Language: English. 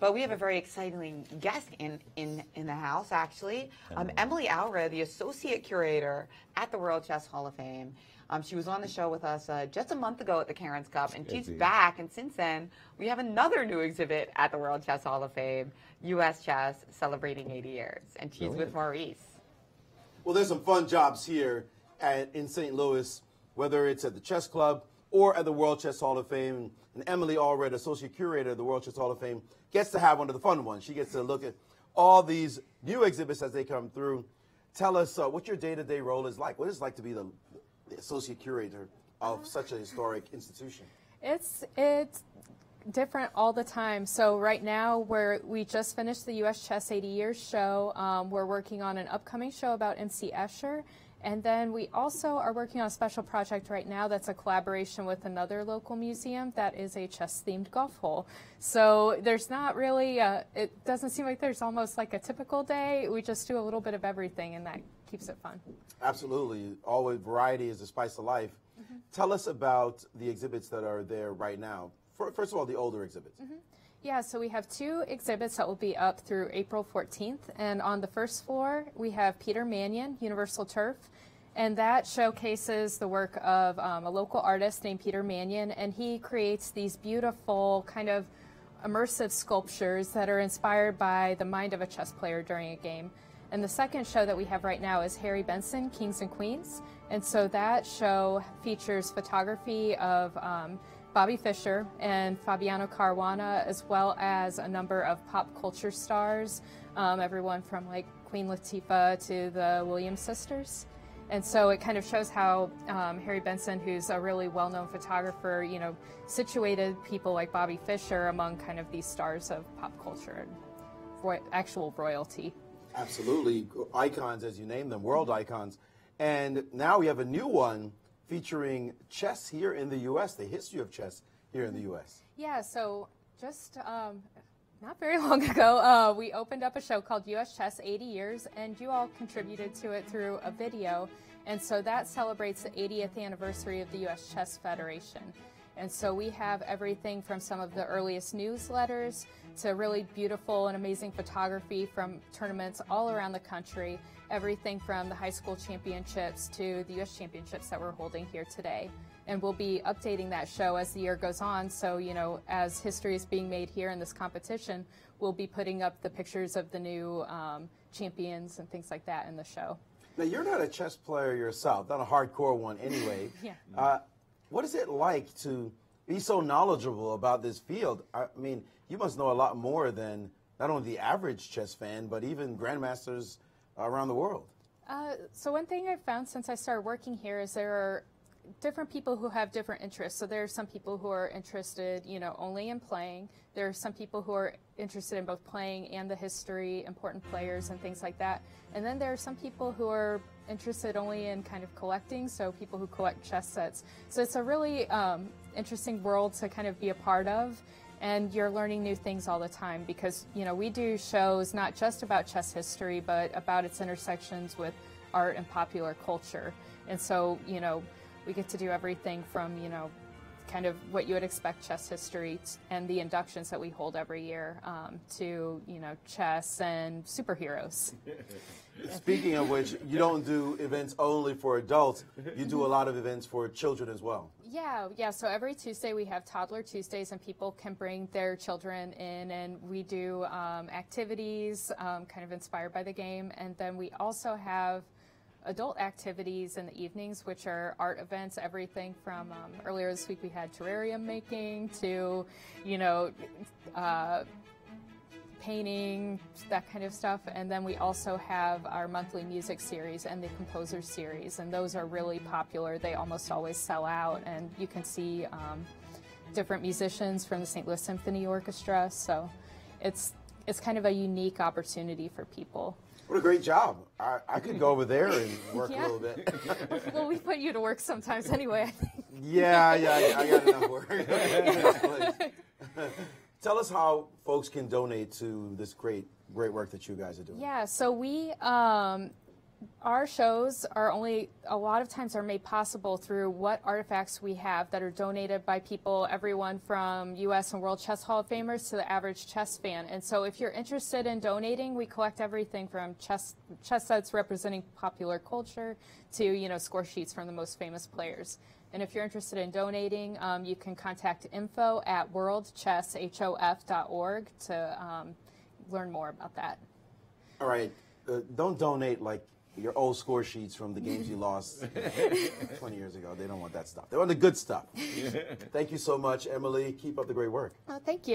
But we have a very exciting guest in the house, actually. Emily Allred, the Associate Curator at the World Chess Hall of Fame. She was on the show with us just a month ago at the Karen's Cup, and she's back. And since then, we have another new exhibit at the World Chess Hall of Fame, U.S. Chess Celebrating 80 Years. And she's with Maurice. Well, there's some fun jobs here in St. Louis, whether it's at the Chess Club or at the World Chess Hall of Fame. And Emily Allred, Associate Curator of the World Chess Hall of Fame, gets to have one of the fun ones. She gets to look at all these new exhibits as they come through. Tell us what your day-to-day role is like. What is it like to be the Associate Curator of such a historic institution? It's different all the time. So right now we just finished the U.S. Chess 80 Years show. We're working on an upcoming show about MC Escher. And then we also are working on a special project right now that's a collaboration with another local museum that is a chess-themed golf hole. So there's not really, it doesn't seem like there's almost like a typical day. We just do a little bit of everything, and that keeps it fun. Absolutely. Always variety is the spice of life. Tell us about the exhibits that are there right now. First of all, the older exhibits. Yeah, so we have 2 exhibits that will be up through April 14th. And on the first floor, we have Peter Manion, Universal Turf. And that showcases the work of a local artist named Peter Manion. And he creates these beautiful kind of immersive sculptures that are inspired by the mind of a chess player during a game. And the second show that we have right now is Harry Benson, Kings and Queens. And so that show features photography of Bobby Fischer and Fabiano Caruana, as well as a number of pop culture stars, everyone from like Queen Latifah to the Williams sisters. And so it kind of shows how Harry Benson, who's a really well-known photographer, you know, situated people like Bobby Fischer among kind of these stars of pop culture and actual royalty. Absolutely. Icons, as you name them, world icons. And now we have a new one featuring chess here in the U.S., the history of chess here in the U.S. Yeah, so just not very long ago, we opened up a show called U.S. Chess 80 Years, and you all contributed to it through a video. And so that celebrates the 80th anniversary of the U.S. Chess Federation. And so we have everything from some of the earliest newsletters to really beautiful and amazing photography from tournaments all around the country, everything from the high school championships to the U.S. championships that we're holding here today. And we'll be updating that show as the year goes on. So, you know, as history is being made here in this competition, we'll be putting up the pictures of the new champions and things like that in the show. Now, you're not a chess player yourself, not a hardcore one anyway. Yeah. What is it like to be so knowledgeable about this field? I mean, you must know a lot more than not only the average chess fan, but even grandmasters around the world. So one thing I've found since I started working here is there are different people who have different interests. So there are some people who are interested, you know, only in playing. There are some people who are interested in both playing and the history, important players and things like that. And then there are some people who are interested only in kind of collecting, so people who collect chess sets. So it's a really interesting world to kind of be a part of. And you're learning new things all the time because, you know, we do shows not just about chess history, but about its intersections with art and popular culture. And so, you know, we get to do everything from, you know, kind of what you would expect chess history and the inductions that we hold every year to, you know, chess and superheroes. Speaking of which, you don't do events only for adults. You do a lot of events for children as well. Yeah. So every Tuesday we have Toddler Tuesdays, and people can bring their children in, and we do activities kind of inspired by the game. And then we also have adult activities in the evenings, which are art events, everything from earlier this week we had terrarium making to, you know, painting, that kind of stuff. And then we also have our monthly music series and the composer series, and those are really popular. They almost always sell out, and you can see different musicians from the St. Louis Symphony Orchestra. So it's kind of a unique opportunity for people. What a great job. I could go over there and work a little bit. Well, we put you to work sometimes anyway, I think. Yeah, I got enough work. Tell us how folks can donate to this great work that you guys are doing. Yeah, so we, our shows are a lot of times are made possible through what artifacts we have that are donated by people, everyone from U.S. and World Chess Hall of Famers to the average chess fan. And so if you're interested in donating, we collect everything from chess sets representing popular culture to, score sheets from the most famous players. And if you're interested in donating, you can contact info@worldchesshof.org to learn more about that. All right. Don't donate like your old score sheets from the games you lost 20 years ago. They don't want that stuff. They want the good stuff. Thank you so much, Emily. Keep up the great work. Oh, thank you.